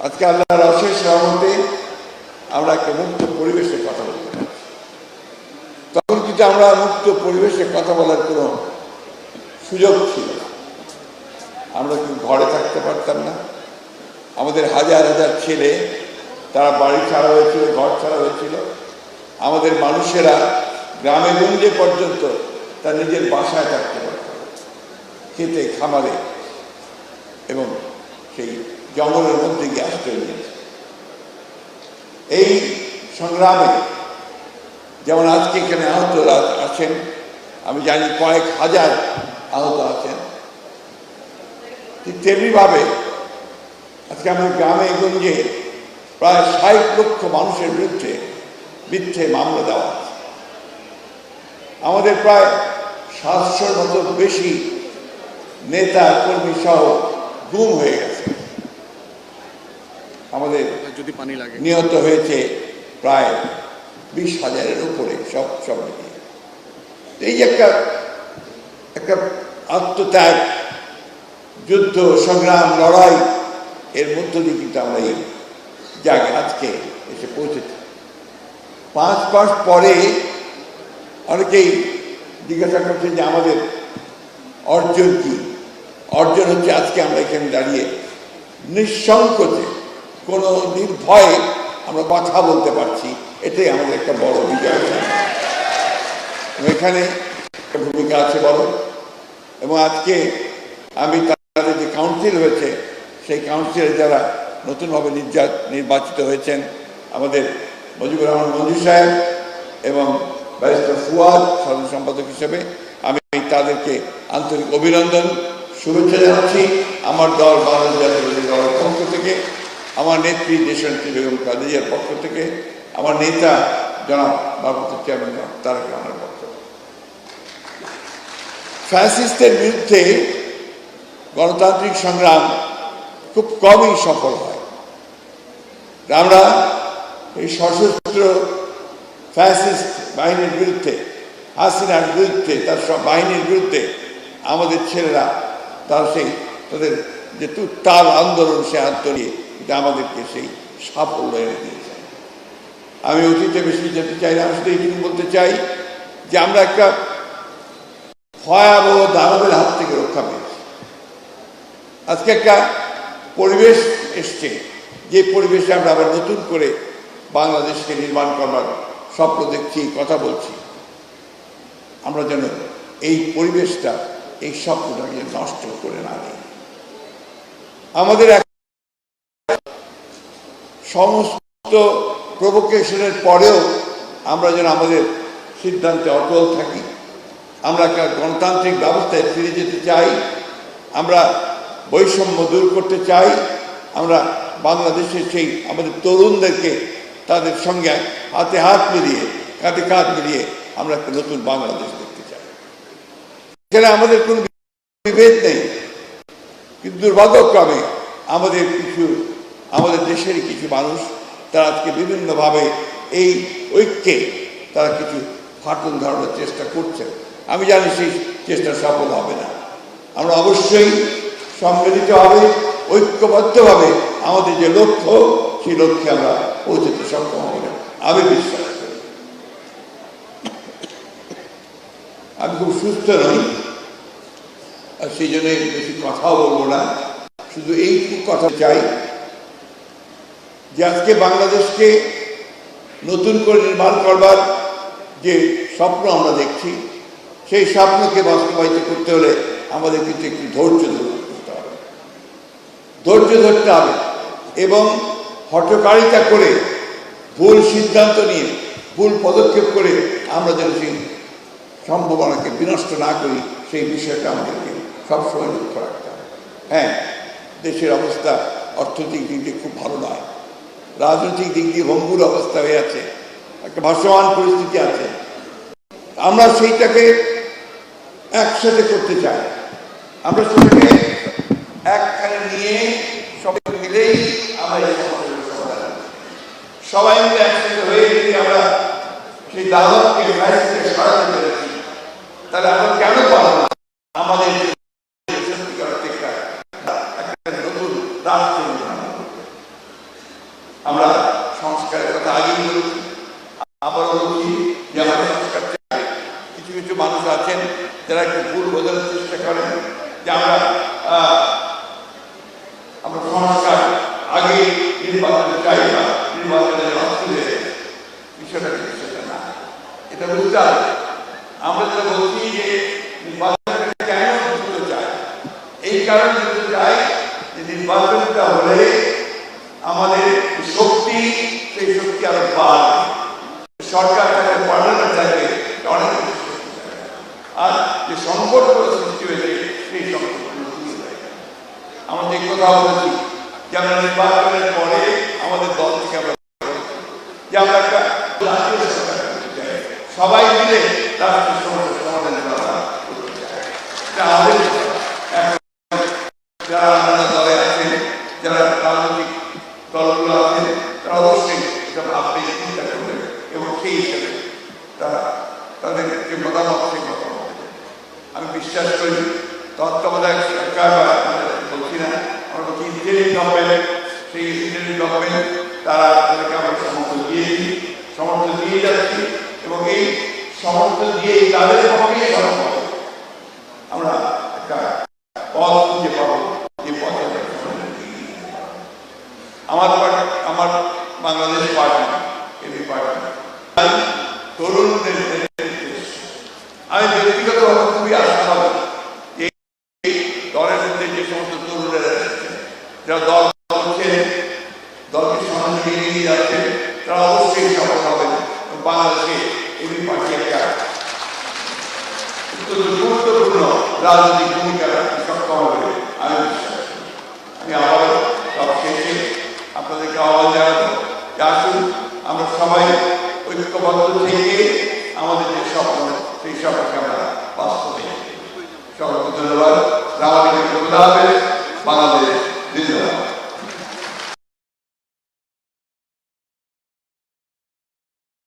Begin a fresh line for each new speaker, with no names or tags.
আজকে আল্লাহর অশেষ রহমতে আমরা একটা মুক্ত পরিবেশে কথা বলতে পারছি। তখন কিন্তু আমরা মুক্ত পরিবেশে কথা বলার কোনো সুযোগ ছিল না। আমরা কিন্তু ঘরে থাকতে পারতাম না। আমাদের হাজার হাজার ছেলে তারা বাড়ি ছাড়া হয়েছিল, ঘর ছাড়া হয়েছিল। আমাদের মানুষেরা গ্রামে গঞ্জে পর্যন্ত তার নিজের বাসায় থাকতে পারত, খেতে খামারে এবং সেই জঙ্গলের মধ্যে গিয়ে আশ্রয় নিয়েছে। এই সংগ্রামে যেমন আজকে এখানে আহতরা আছেন, আমি জানি কয়েক হাজার আহত আছেন, ঠিক তেমনিভাবে আজকে আমাদের গ্রামে গঞ্জে প্রায় ৬০ লক্ষ মানুষের বিরুদ্ধে মিথ্যে মামলা দেওয়া আছে। আমাদের প্রায় ৭০০-র মতো বেশি নেতা কর্মী সহ গুম হয়ে গেছে। আমাদের যদি পানি লাগে নিহত হয়েছে প্রায় ২০,০০০-এর উপরে সব মিলিয়ে। এই যে একটা আত্মত্যাগ, যুদ্ধ, সংগ্রাম, লড়াই, এর মধ্য দিয়ে কিন্তু আমরা এই জায়গায় আজকে এসে পৌঁছেছি। ৫ মাস পরে অনেকেই জিজ্ঞাসা করছে যে আমাদের অর্জন কি? অর্জন হচ্ছে আজকে আমরা এখানে দাঁড়িয়ে নিঃসংকোচে কোনো নির্ভয়ে আমরা কথা বলতে পারছি, এটাই আমাদের একটা বড় বিজয়। এখানে একটা ভূমিকা আছে বড়, এবং আজকে আমি তাদের যে কাউন্সিল হয়েছে সেই কাউন্সিলে যারা নতুনভাবে নির্বাচিত হয়েছেন, আমাদের মুজিবুর রহমান মঞ্জু সাহেব এবং ব্যারিস্টার ফুয়াদ সাধারণ সম্পাদক হিসেবে আমি তাদেরকে আন্তরিক অভিনন্দন, শুভেচ্ছা জানাচ্ছি আমার দল বাংলাদেশ জাতীয়তাবাদী দলের পক্ষ থেকে, আমার নেত্রী দেশনেত্রী বেগম খালেদার পক্ষ থেকে, আমার নেতা জনাব ভারপ্রাপ্ত চেয়ারম্যান তারেক রহমানের পক্ষ থেকে। ফ্যাসিস্টের বিরুদ্ধে গণতান্ত্রিক সংগ্রাম খুব কমই সফল হয়। আমরা এই সশস্ত্র ফ্যাসিস্ট বাহিনীর বিরুদ্ধে, হাসিনার বিরুদ্ধে, তার সব বাহিনীর বিরুদ্ধে আমাদের ছেলেরা তাদের যে তুত্তাল আন্দোলন, সে আন্দোলনে এটা আমাদেরকে সেই সাফল্য এনে দিয়েছে। আমি অতীতে বেশি যেতে চাই না, আমি শুধু এইটুকু বলতে চাই যে আমরা একটা ভয়াবহ দানবের হাত থেকে রক্ষা পেয়েছি। আজকে একটা পরিবেশ এসছে, যে পরিবেশে আমরা আবার নতুন করে বাংলাদেশকে নির্মাণ করবার স্বপ্ন দেখছি, কথা বলছি। আমরা যেন এই পরিবেশটা, এই স্বপ্নটাকে নষ্ট করে না দিই। আমাদের সমস্ত প্রভোকেশনের পরেও আমরা যেন আমাদের সিদ্ধান্তে অটল থাকি। আমরা একটা গণতান্ত্রিক ব্যবস্থায় ফিরে যেতে চাই, আমরা বৈষম্য দূর করতে চাই, আমরা বাংলাদেশের সেই আমাদের তরুণদেরকে তাদের সঙ্গে হাতে হাত মিলিয়ে, কাঁধে কাঁধ মিলিয়ে আমরা একটা নতুন বাংলাদেশ দেখতে চাই। এখানে আমাদের কোনো বিভেদ নেই, কিন্তু দুর্ভাগ্যক্রমে আমাদের দেশের কিছু মানুষ তারা আজকে বিভিন্নভাবে এই ঐক্যে তারা কিছু ফাটল ধরানোর চেষ্টা করছে। আমি জানি সেই চেষ্টা সফল হবে না। আমরা অবশ্যই সম্মিলিতভাবে, ঐক্যবদ্ধভাবে আমাদের যে লক্ষ্য, সেই লক্ষ্যে আমরা পৌঁছতে সক্ষম হব না, আমি বিশ্বাস করি। আমি খুব সুস্থ নই, আর সেই জন্য বেশি কথাও বলবো না, শুধু এইটুকু কথা চাই যে আজকে বাংলাদেশকে নতুন করে নির্মাণ করবার যে স্বপ্ন আমরা দেখছি, সেই স্বপ্নকে বাস্তবায়িত করতে হলে আমাদের কিন্তু একটু ধৈর্য ধরতে হবে, এবং হঠকারিতা করে, ভুল সিদ্ধান্ত নিয়ে, ভুল পদক্ষেপ করে আমরা যেন সেই সম্ভাবনাকে বিনষ্ট না করি, সেই বিষয়টা আমাদেরকে সবসময় লক্ষ্য রাখতে হবে। হ্যাঁ, দেশের অবস্থা অর্থনৈতিক দিক দিয়ে খুব ভালো নয়, রাজনৈতিক দিক দিয়ে ভঙ্গুর অবস্থা হয়ে আছে, একটা ভাসমান পরিস্থিতি আছে। আমরা সেইটাকে একসাথে করতে চাই, আমরা সেটাকে একখানে নিয়ে সবাই মিলেই আমরা সবাই মিলে একসাথে হয়ে যদি আমরা সেই দাওয়াতকে সরাতে পেরেছি, তাহলে আমরা কেন পারব না আমাদের নতুন রাষ্ট্র আগেই বলেছি, আবার বলছি যে আমাদের সংস্কার চাই। কিছু কিছু মানুষ আছেন যারা একটু ভুল বোঝানোর চেষ্টা করেন যে আমরা সংস্কার আগে নির্বাচন চাই না, নির্বাচনের অস্ত্রে বিষয়টা সেটা না, এটা বুঝতে হবে। আমরা যেটা বলছি যে নির্বাচনটা কেন দিতে চাই, এই কারণে দিতে চাই যে নির্বাচনটা হলে আমাদের শক্তি, সেই শক্তি আরো বাড়বে, সরকার তাদের পার্লামেন্ট থাকবে অনেক, আর যে সংকট সৃষ্টি হয়েছে সেই সংকট আমাদের কথা বলেছি যে আমরা নির্বাচনের পরে আমাদের দল থেকে আমরা যে আমরা একটা জাতীয় সরকার করতে চাই, সবাই মিলে রাষ্ট্রীয় সমস্যার সমাধান করা আমাদের যারা নানা দলে আছেন, যারা রাজনৈতিক দলগুলো আছেন, তারা অবশ্যই এটা ভাববে, চিন্তা করবেন এবং সেই হিসেবে তারা তাদের যে মতামত সেই মতামত আমি বিশ্বাস করি। তত্ত্বাবধায়ক সরকার বলছি না, আমরা বলছি ইন্টারিম গভর্নমেন্ট, সেই ইন্টারিম গভর্নমেন্ট তারা তাদেরকে আমরা সমর্থন দিয়েছি, সমর্থন দিয়ে যাচ্ছি এবং এই সমর্থন দিয়ে তাদের পক্ষে সম্ভব আমরা একটা পথ খুঁজে পাবো, যে পথে আমার বাংলাদেশ পার্টি এবি পার্টি তরুণদের আমি ব্যক্তিগতভাবে খুবই আশাবাদী যে দলের মধ্যে যে সমস্ত তরুণেরা এসেছেন, যারা দল করছেন, দলকে সামনে এগিয়ে যাচ্ছেন, তারা অবশ্যই সফল হবেন। বাংলাদেশে এবি পার্টি একটা অত্যন্ত গুরুত্বপূর্ণ রাজনৈতিক ভূমিকা রাখতে সক্ষম হবে আমি বিশ্বাস করি। আমি আবারও সব শেষে আপনাদেরকে আহ্বান জানাবো যে আসুন আমরা সবাই ঐক্যবদ্ধ থেকে আমাদের যে স্বপ্ন সেই স্বপ্নকে আমরা